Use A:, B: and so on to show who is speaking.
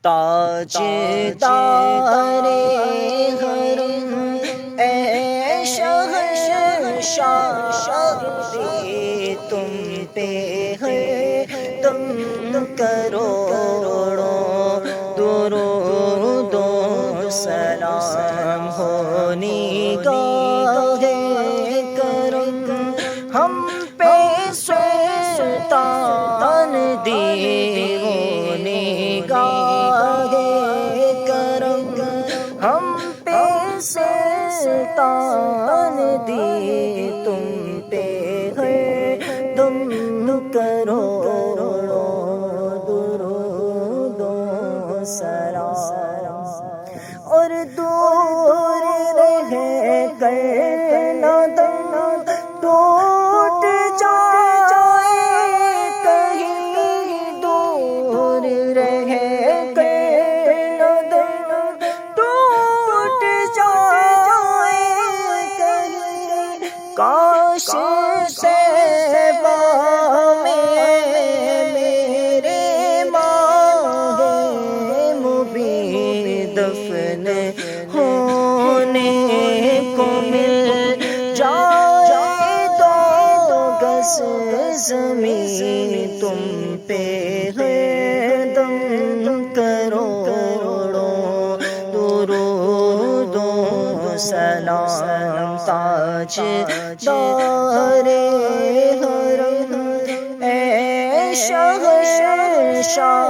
A: تاجدار حرم اے شہنشاہ تم پہ ہے تم کروڑوں درود و سلام ہو نگاہ کرم ہم پہ سلطان دیو نگاہ کرم ہم پہ سلطان دی تم پہ ہے تم کروڑوں درود و سلام اور دور رہ کر نہ دم ٹوٹ جائے کہیں دور رہ کر نہ دم ٹوٹ جائے کہیں کاش صحبا میں میرے ماہ مبین دفن ہونے کو مل جائے تو گز زمین تم پہ ہے دم کروڑوں درود و سلام تاجدار حرم اے شہنشاہ